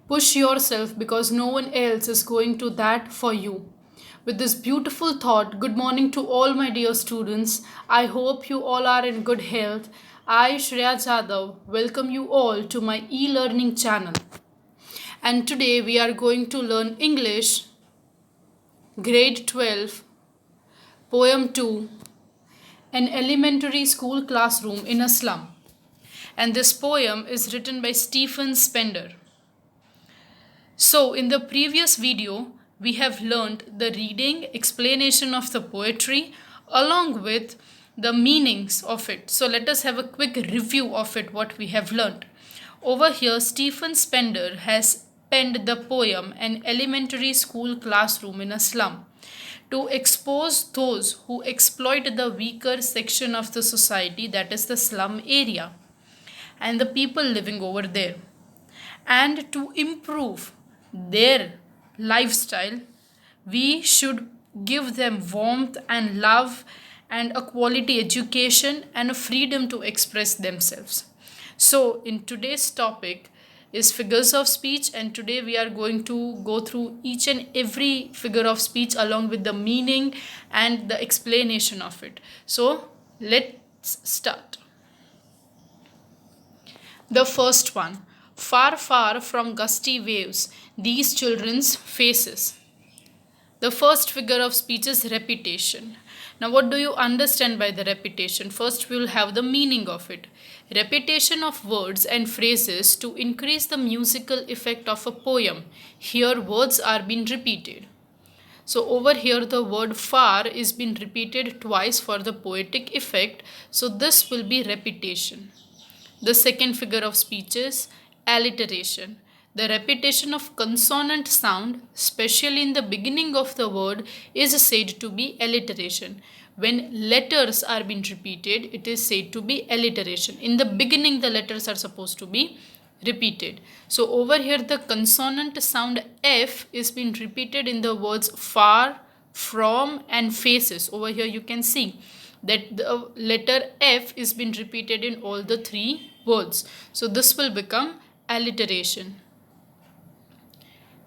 Push yourself because no one else is going to that for you. With this beautiful thought, good morning to all my dear students. I hope you all are in good health. I, Shreya Jadhav, welcome you all to my e-learning channel. And today we are going to learn English, grade 12, poem 2, an elementary school classroom in a slum. And this poem is written by Stephen Spender. So, in the previous video, we have learned the reading, explanation of the poetry, along with the meanings of it. So, let us have a quick review of it, what we have learned. Over here, Stephen Spender has penned the poem An Elementary School Classroom in a Slum to expose those who exploit the weaker section of the society, that is the slum area, and the people living over there, and to improve their lifestyle. We should give them warmth and love and a quality education and a freedom to express themselves. So in today's topic is figures of speech, and today we are going to go through each and every figure of speech along with the meaning and the explanation of it. So let's start. The first one, far, far from gusty waves, these children's faces. The first figure of speech is repetition. Now, what do you understand by the repetition? First, we will have the meaning of it. Repetition of words and phrases to increase the musical effect of a poem. Here, words are being repeated. So, over here, the word far is being repeated twice for the poetic effect. So, this will be repetition. The second figure of speech is alliteration. The repetition of consonant sound, especially in the beginning of the word, is said to be alliteration. When letters are being repeated, it is said to be alliteration. In the beginning, the letters are supposed to be repeated. So over here, the consonant sound F is being repeated in the words far, from, and faces. Over here, you can see that the letter F is being repeated in all the three words. So this will become alliteration.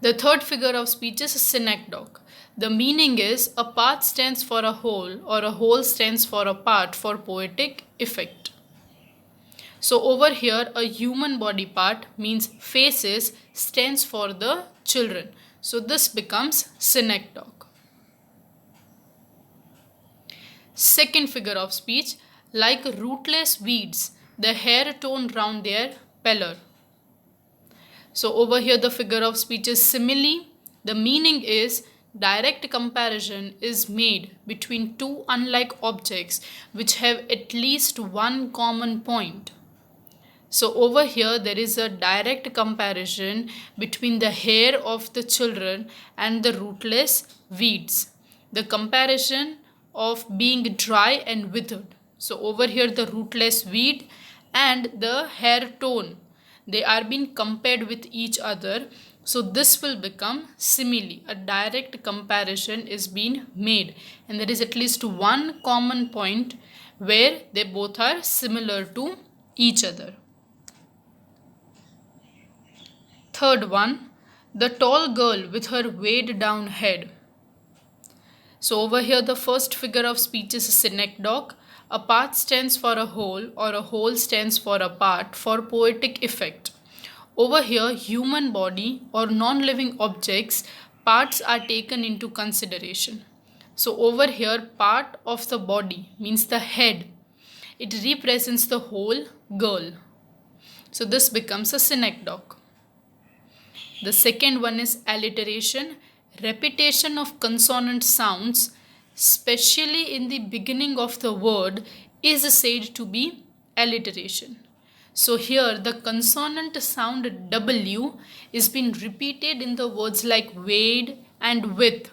The third figure of speech is synecdoche. The meaning is a part stands for a whole or a whole stands for a part for poetic effect. So over here, a human body part means faces stands for the children. So this becomes synecdoche. Second figure of speech, like rootless weeds, the hair torn round their pelor. So over here the figure of speech is simile. The meaning is direct comparison is made between two unlike objects which have at least one common point. So over here there is a direct comparison between the hair of the children and the rootless weeds. The comparison of being dry and withered. So over here the rootless weed and the hair torn, they are being compared with each other. So this will become simile. A direct comparison is being made and there is at least one common point where they both are similar to each other. Third one, the tall girl with her weighed down head. So over here the first figure of speech is synecdoche. A part stands for a whole or a whole stands for a part for poetic effect. Over here, human body or non-living objects, parts are taken into consideration. So over here, part of the body means the head. It represents the whole girl. So this becomes a synecdoche. The second one is alliteration. Repetition of consonant sounds, especially in the beginning of the word, is said to be alliteration. So here the consonant sound W is being repeated in the words like weighed and with,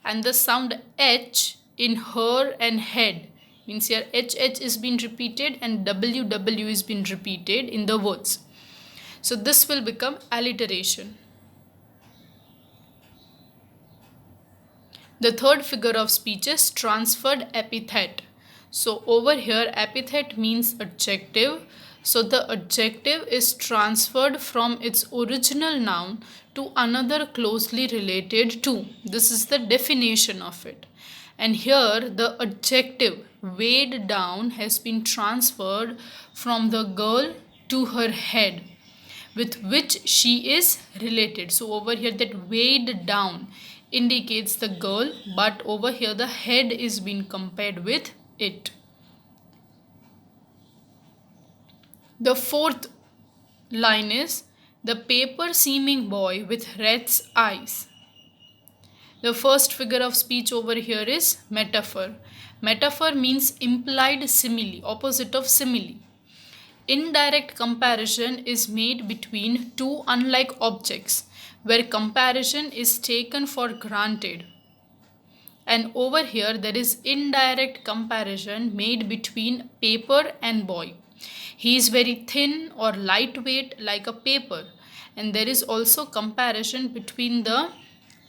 and the sound H in her and head means here HH is being repeated and WW is being repeated in the words. So this will become alliteration. The third figure of speech is transferred epithet. So over here epithet means adjective. So the adjective is transferred from its original noun to another closely related to. This is the definition of it. And here the adjective weighed down has been transferred from the girl to her head, with which she is related. So over here that weighed down indicates the girl, but over here the head is being compared with it. The fourth line is the paper seeming boy with rat's eyes. The first figure of speech over here is metaphor. Metaphor means implied simile, opposite of simile. Indirect comparison is made between two unlike objects where comparison is taken for granted. And over here there is indirect comparison made between paper and boy. He is very thin or lightweight like a paper. And there is also comparison between the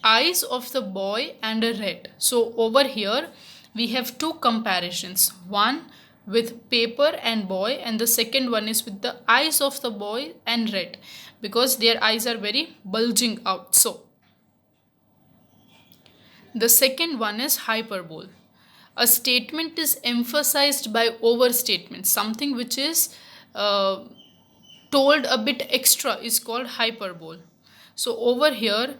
eyes of the boy and a rat. So over here we have two comparisons. One with paper and boy, and the second one is with the eyes of the boy and rat, because their eyes are very bulging out. So the second one is hyperbole. A statement is emphasized by overstatement. Something which is told a bit extra is called hyperbole. So over here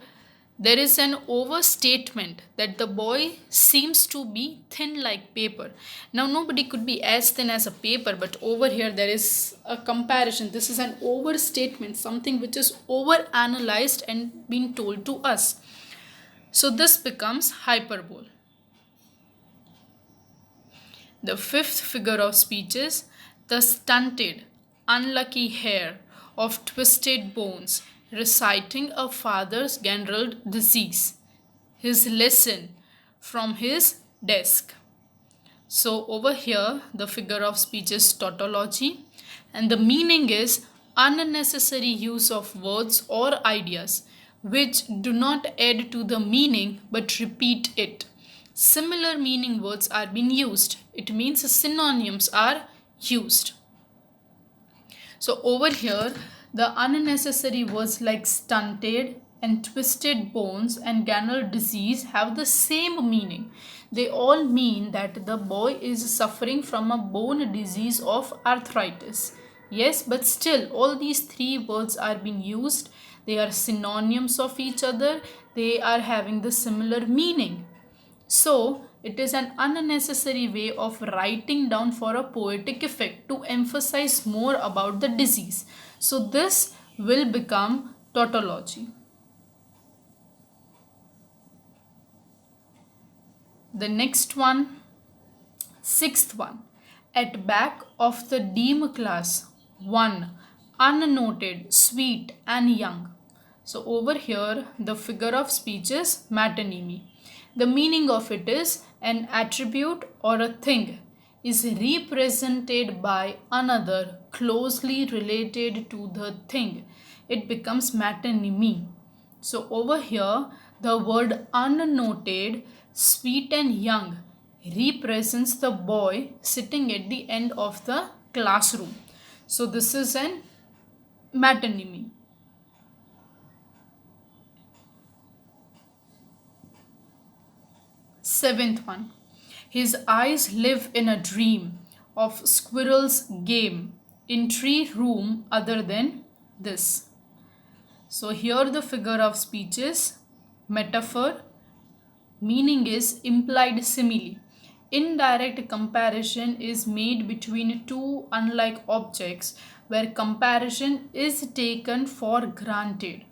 there is an overstatement that the boy seems to be thin like paper. Now nobody could be as thin as a paper, but over here there is a comparison. This is an overstatement, something which is over analyzed and being told to us. So this becomes hyperbole. The fifth figure of speech is the stunted, unlucky hair of twisted bones, reciting a father's general disease, his lesson from his desk. So over here the figure of speech is tautology, and the meaning is unnecessary use of words or ideas which do not add to the meaning but repeat it. Similar meaning words are being used. It means synonyms are used. So over here the unnecessary words like stunted and twisted bones and ganal disease have the same meaning. They all mean that the boy is suffering from a bone disease of arthritis. Yes, but still all these three words are being used. They are synonyms of each other. They are having the similar meaning. So it is an unnecessary way of writing down for a poetic effect to emphasize more about the disease. So this will become tautology. The next one, sixth one, at back of the Deem class, one, unnoted, sweet and young. So over here the figure of speech is metonymy. The meaning of it is an attribute or a thing is represented by another closely related to the thing. It becomes metonymy. So over here the word unnoted, sweet and young represents the boy sitting at the end of the classroom. So this is an metonymy. Seventh one, his eyes live in a dream of squirrel's game in tree room other than this. So here the figure of speech is metaphor. Meaning is implied simile. Indirect comparison is made between two unlike objects where comparison is taken for granted.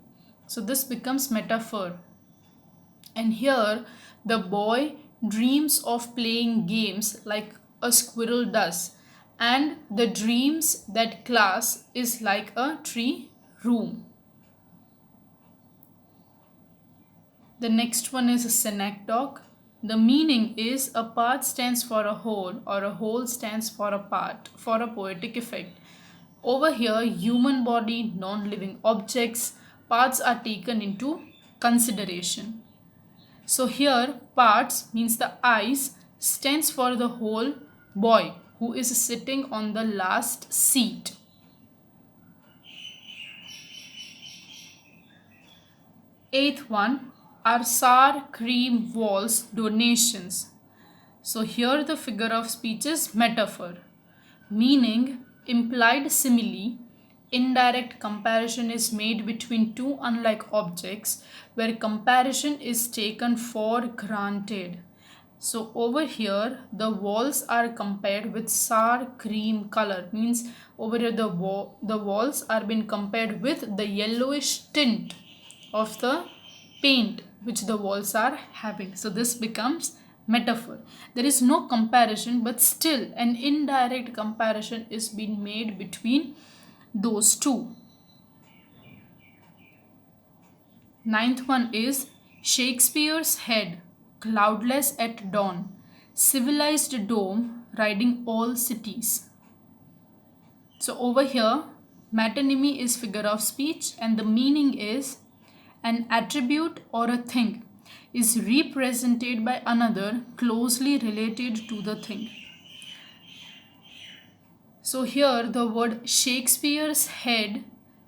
So this becomes metaphor. And here the boy dreams of playing games like a squirrel does, and the dreams that class is like a tree room. The next one is a synecdoche. The meaning is a part stands for a whole or a whole stands for a part for a poetic effect. Over here, human body, non-living objects, parts are taken into consideration. So here parts means the eyes stands for the whole boy who is sitting on the last seat. Eighth one are sour cream walls donations. So here the figure of speech is metaphor, meaning implied simile. Indirect comparison is made between two unlike objects where comparison is taken for granted. So over here the walls are compared with sour cream color, means over here the walls are being compared with the yellowish tint of the paint which the walls are having. So this becomes metaphor. There is no comparison, but still an indirect comparison is being made between those two. Ninth one is Shakespeare's head, cloudless at dawn, civilized dome riding all cities. So over here, metonymy is figure of speech, and the meaning is an attribute or a thing is represented by another closely related to the thing. So here the word Shakespeare's head,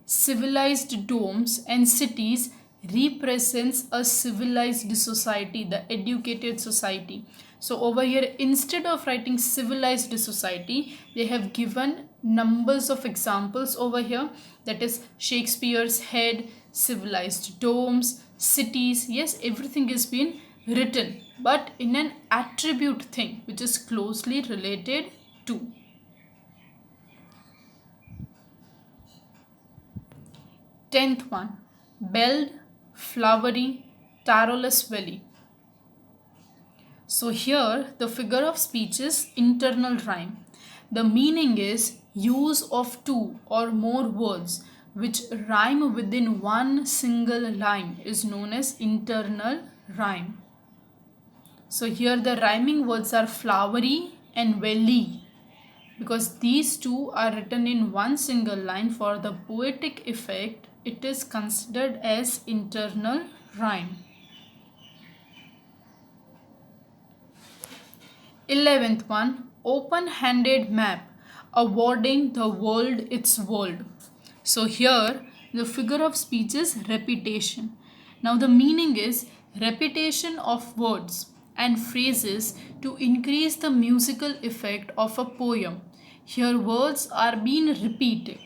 civilized domes and cities represents a civilized society, the educated society. So over here, instead of writing civilized society, they have given numbers of examples over here, that is Shakespeare's head, civilized domes, cities. Yes, everything is being written, but in an attribute thing which is closely related to. 10th one, belled, flowery, tarolus valley. So here the figure of speech is internal rhyme. The meaning is use of two or more words which rhyme within one single line is known as internal rhyme. So here the rhyming words are flowery and valley, because these two are written in one single line. For the poetic effect, it is considered as internal rhyme. 11th one, open-handed map, awarding the world its world. So here the figure of speech is repetition. Now the meaning is repetition of words and phrases to increase the musical effect of a poem. Here words are being repeated.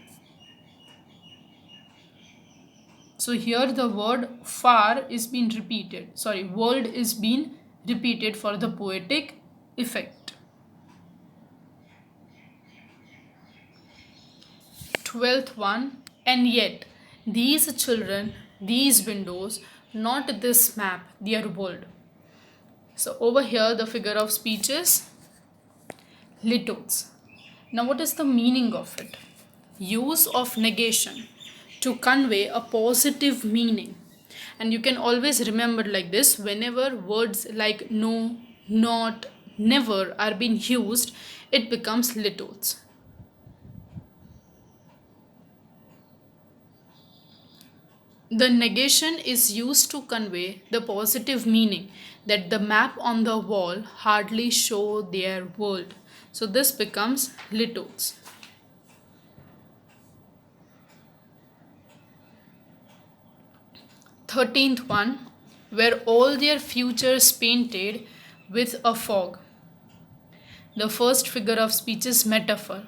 So here the word far is being repeated. World is being repeated for the poetic effect. 12th one, and yet these children, these windows, not this map, their world. So over here the figure of speech is litotes. Now what is the meaning of it? Use of negation to convey a positive meaning. And you can always remember like this, whenever words like no, not, never are being used, it becomes litotes. The negation is used to convey the positive meaning that the map on the wall hardly show their world. So this becomes litotes. 13th one, where all their futures painted with a fog. The first figure of speech is metaphor.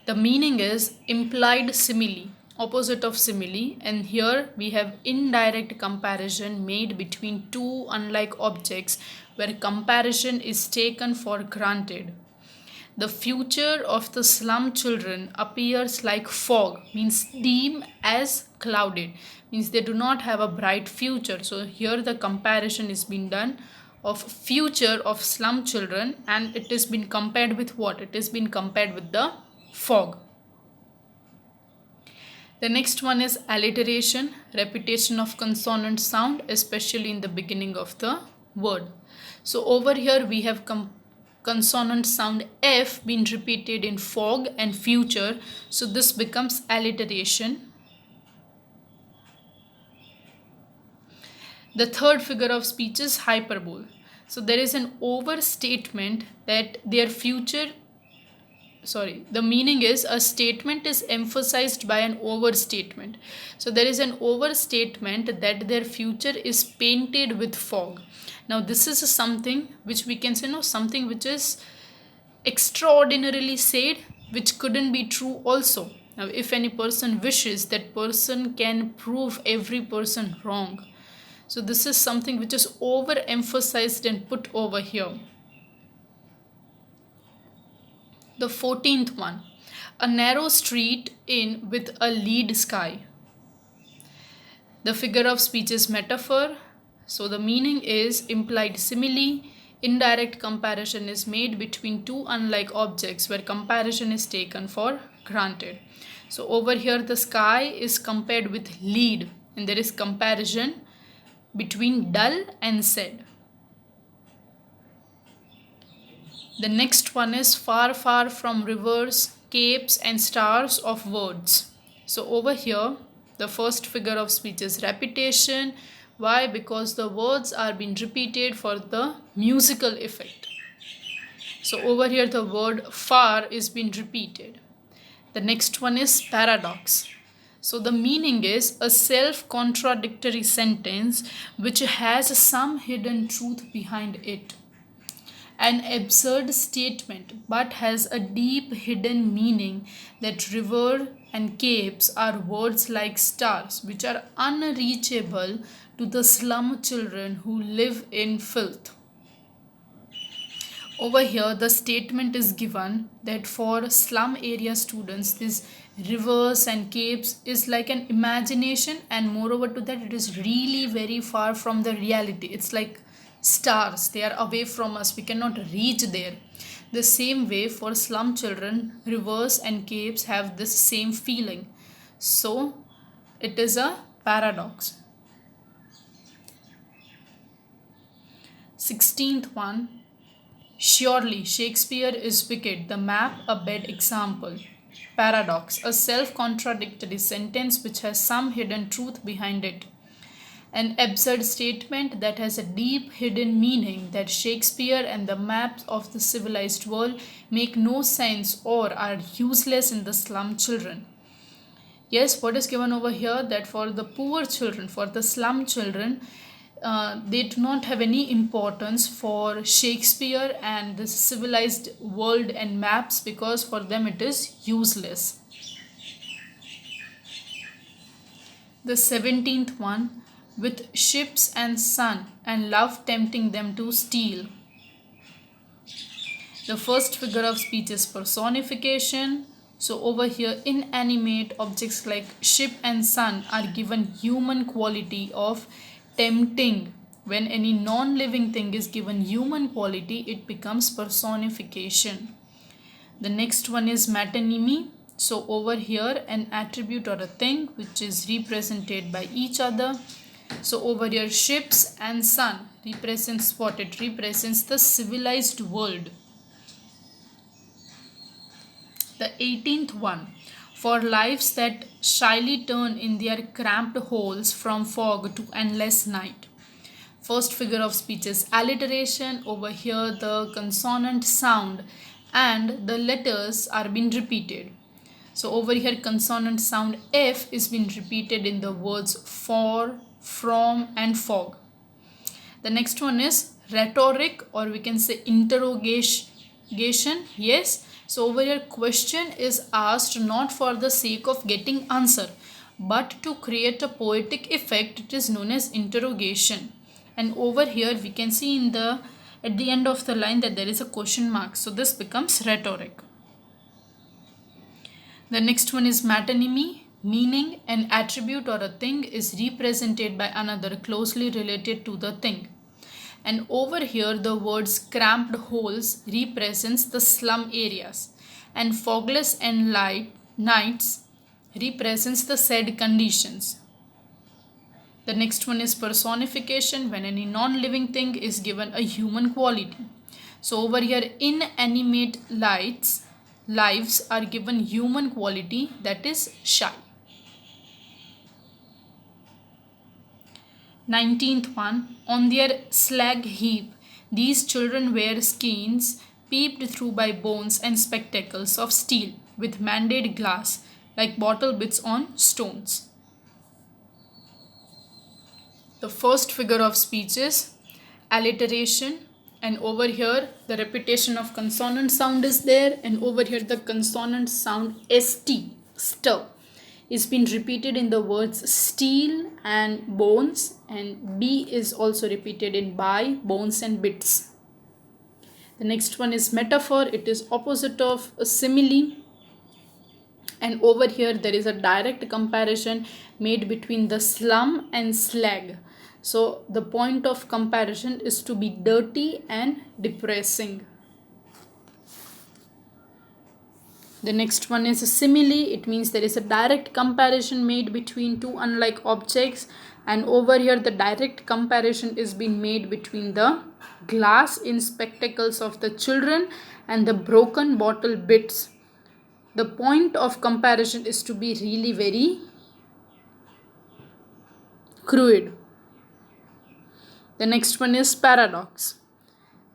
The meaning is implied simile, opposite of simile, and here we have indirect comparison made between two unlike objects where comparison is taken for granted. The future of the slum children appears like fog, means dim as clouded, means they do not have a bright future. So here the comparison is being done of future of slum children, and it is been compared with what? It is been compared with the fog. The next one is alliteration, repetition of consonant sound, especially in the beginning of the word. So over here we have consonant sound F being repeated in fog and future. So this becomes alliteration. The third figure of speech is hyperbole. So there is an overstatement that their future the meaning is a statement is emphasized by an overstatement. So there is an overstatement that their future is painted with fog. Now this is something which we can say, no, something which is extraordinarily said, which couldn't be true also. Now if any person wishes, that person can prove every person wrong. So this is something which is overemphasized and put over here. The 14th one, a narrow street in with a lead sky. The figure of speech is metaphor. So the meaning is implied simile. Indirect comparison is made between two unlike objects where comparison is taken for granted. So over here the sky is compared with lead, and there is comparison between dull and said. The next one is far, far from rivers, capes, and stars of words. So over here, the first figure of speech is repetition. Why? Because the words are being repeated for the musical effect. So over here, the word far is being repeated. The next one is paradox. So the meaning is a self-contradictory sentence which has some hidden truth behind it. An absurd statement but has a deep hidden meaning, that river and capes are words like stars which are unreachable to the slum children who live in filth. Over here the statement is given that for slum area students these rivers and capes is like an imagination, and moreover to that it is really very far from the reality. It's like stars, they are away from us, we cannot reach there. The same way for slum children, rivers and capes have this same feeling. So it is a paradox. 16th one, surely Shakespeare is wicked, the map a bad example. Paradox, a self-contradictory sentence which has some hidden truth behind it. An absurd statement that has a deep hidden meaning, that Shakespeare and the maps of the civilized world make no sense or are useless in the slum children. Yes, what is given over here, that for the poor children, for the slum children, they do not have any importance for Shakespeare and the civilized world and maps, because for them it is useless. The 17th one, with ships and sun and love tempting them to steal. The first figure of speech is personification. So over here inanimate objects like ship and sun are given human quality of tempting. When any non-living thing is given human quality, it becomes personification. The next one is metonymy. So over here an attribute or a thing which is represented by each other. So over here ships and sun represents what? It represents the civilized world. The 18th one, for lives that shyly turn in their cramped holes from fog to endless night. First figure of speech is alliteration. Over here the consonant sound and the letters are being repeated. So over here consonant sound F is being repeated in the words for, from and fog. The next one is rhetoric, or we can say interrogation. Yes. So over here question is asked not for the sake of getting answer, but to create a poetic effect. It is known as interrogation. And over here we can see in the at the end of the line that there is a question mark. So this becomes rhetoric. The next one is metonymy, meaning an attribute or a thing is represented by another closely related to the thing. And over here the words cramped holes represents the slum areas, and fogless and light nights represents the said conditions. The next one is personification, when any non-living thing is given a human quality. So over here inanimate lives are given human quality, that is shy. 19th one, on their slag heap these children wear skins peeped through by bones and spectacles of steel with mandate glass like bottle bits on stones. The first figure of speech is alliteration, and over here the repetition of consonant sound is there, and over here the consonant sound st is being repeated in the words steel and bones, and b is also repeated in by, bones and bits. The next one is metaphor. It is opposite of a simile, and over here there is a direct comparison made between the slum and slag. So the point of comparison is to be dirty and depressing. The next one is a simile. It means there is a direct comparison made between two unlike objects, and over here the direct comparison is being made between the glass in spectacles of the children and the broken bottle bits. The point of comparison is to be really very crude. The next one is paradox.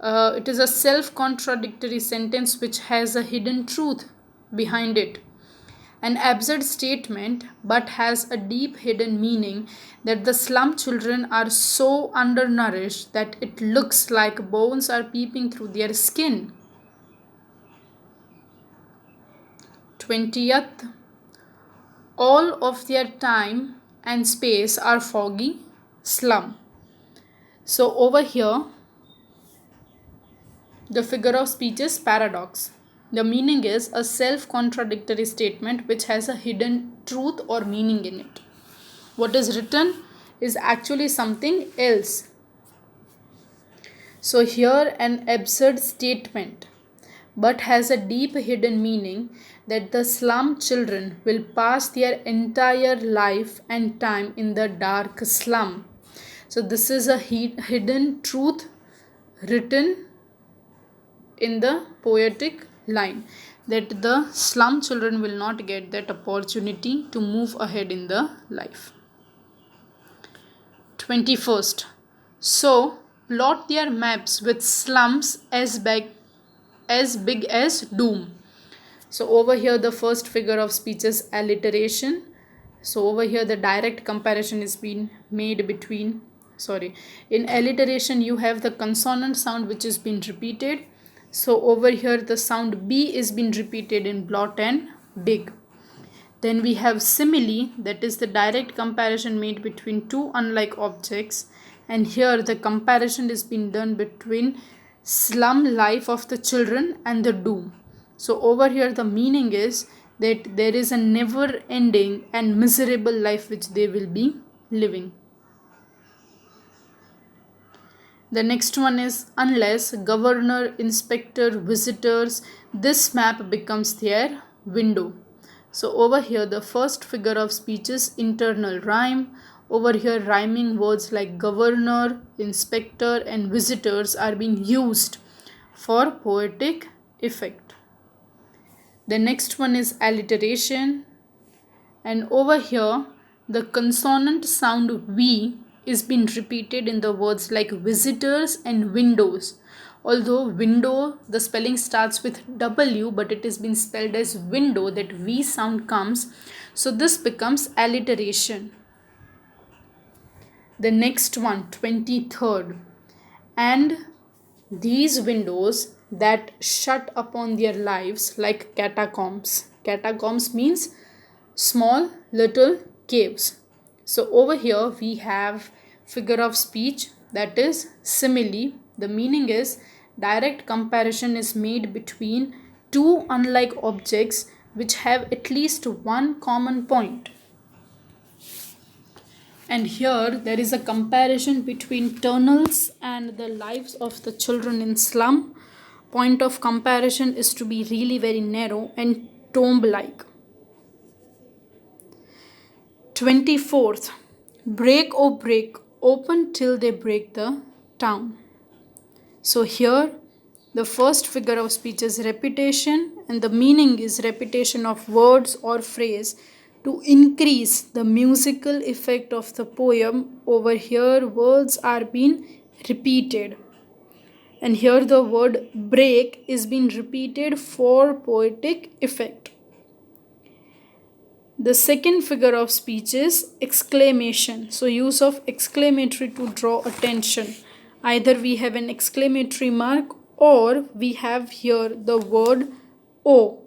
It is a self-contradictory sentence which has a hidden truth behind it. An absurd statement, but has a deep hidden meaning, that the slum children are so undernourished that it looks like bones are peeping through their skin. 20th, all of their time and space are foggy, slum. So over here, the figure of speech is paradox. The meaning is a self-contradictory statement which has a hidden truth or meaning in it. What is written is actually something else. So here an absurd statement but has a deep hidden meaning, that the slum children will pass their entire life and time in the dark slum. So this is a hidden truth written in the poetic line, that the slum children will not get that opportunity to move ahead in the life. 21st, so plot their maps with slums as big as doom. So over here the first figure of speech is alliteration. So over here the direct comparison is being made between, in alliteration you have the consonant sound which is being repeated. So over here the sound B is being repeated in blot and big. Then we have simile, that is the direct comparison made between two unlike objects, and here the comparison is being done between slum life of the children and the doom. So over here the meaning is that there is a never ending and miserable life which they will be living. The next one is unless governor, inspector, visitors, this map becomes their window. So over here the first figure of speech is internal rhyme. Over here rhyming words like governor, inspector and visitors are being used for poetic effect. The next one is alliteration, and over here the consonant sound V is being repeated in the words like visitors and windows. Although window, the spelling starts with W, but it is being spelled as window, that V sound comes. So this becomes alliteration. The next one, 23rd. And these windows that shut upon their lives like catacombs. Catacombs means small little caves. So over here we have figure of speech, that is simile. The meaning is direct comparison is made between two unlike objects which have at least one common point. And here there is a comparison between tunnels and the lives of the children in slum. Point of comparison is to be really very narrow and tomb-like. 24th, break, oh break, open till they break the town. So here the first figure of speech is repetition, and the meaning is repetition of words or phrase to increase the musical effect of the poem. Over here words are being repeated. And here the word break is being repeated for poetic effect. The second figure of speech is exclamation. So, use of exclamatory to draw attention. Either we have an exclamatory mark or we have here the word O.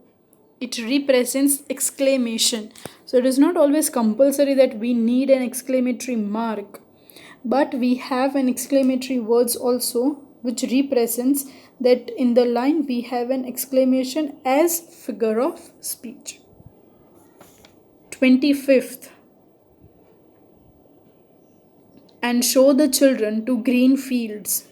It represents exclamation. So, it is not always compulsory that we need an exclamatory mark, but we have an exclamatory words also which represents that in the line we have an exclamation as figure of speech. 25th, and show the children to green fields.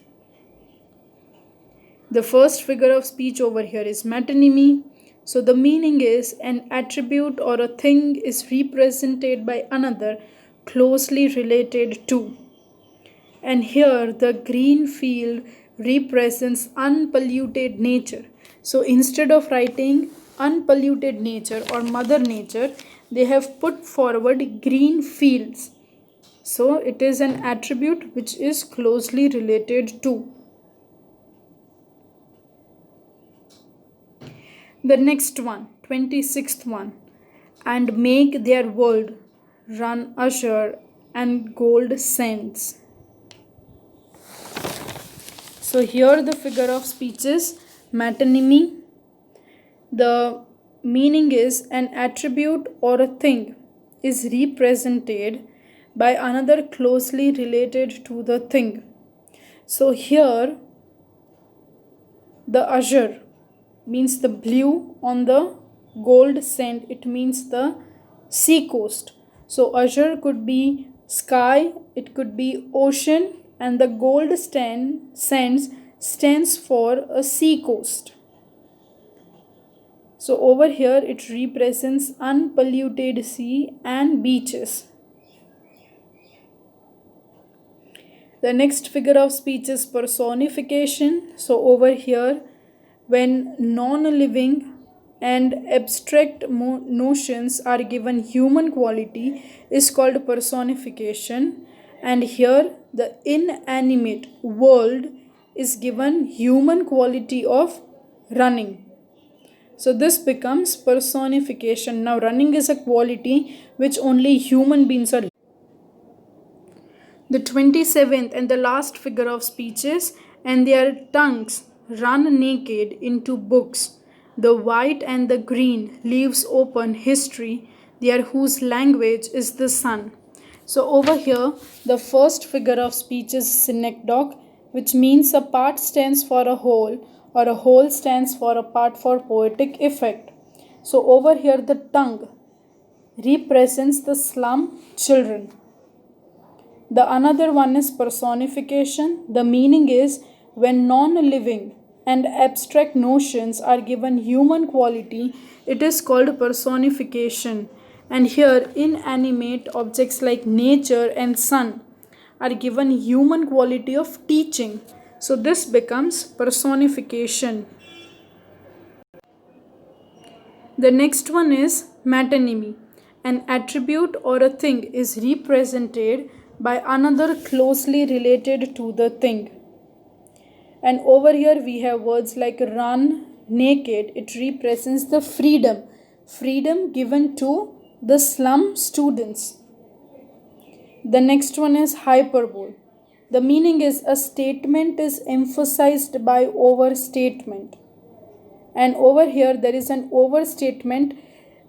The first figure of speech over here is metonymy. So the meaning is an attribute or a thing is represented by another closely related to. And here the green field represents unpolluted nature. So instead of writing unpolluted nature or mother nature, they have put forward green fields. So it is an attribute which is closely related to. The next one, 26th one, and make their world run azure and gold sands. So here the figure of speech is metonymy. The meaning is an attribute or a thing is represented by another closely related to the thing. So here the azure means the blue on the gold sand. It means the sea coast. So azure could be sky, it could be ocean, and the gold sands stands for a sea coast. So over here it represents unpolluted sea and beaches. The next figure of speech is personification. So over here, when non-living and abstract notions are given human quality, is called personification. And here the inanimate world is given human quality of running. So this becomes personification. Now running is a quality which only human beings are. The 27th and the last figure of speech is, and their tongues run naked into books. The white and the green leaves open history, there whose language is the sun. So over here, the first figure of speech is synecdoche, which means a part stands for a whole or a whole stands for a part for poetic effect. So over here, the tongue represents the slum children. The another one is personification. The meaning is when non-living and abstract notions are given human quality, it is called personification. And here inanimate objects like nature and sun are given human quality of teaching. So this becomes personification. The next one is metonymy. An attribute or a thing is represented by another closely related to the thing. And over here we have words like run, naked. It represents the freedom given to the slum students. The next one is hyperbole. The meaning is a statement is emphasized by overstatement. And over here there is an overstatement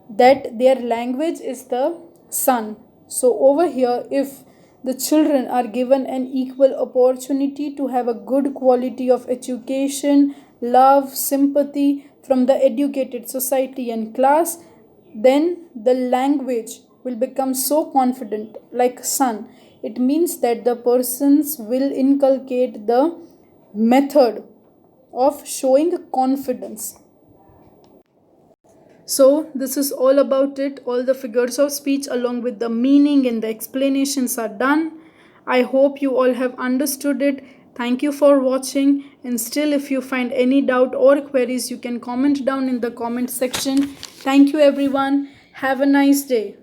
that their language is the sun. So over here, if the children are given an equal opportunity to have a good quality of education, love, sympathy from the educated society and class, then the language will become so confident like sun. It means that the persons will inculcate the method of showing confidence. So this is all about it. All the figures of speech along with the meaning and the explanations are done. I hope you all have understood it. Thank you for watching, and still if you find any doubt or queries, you can comment down in the comment section. Thank you everyone. Have a nice day.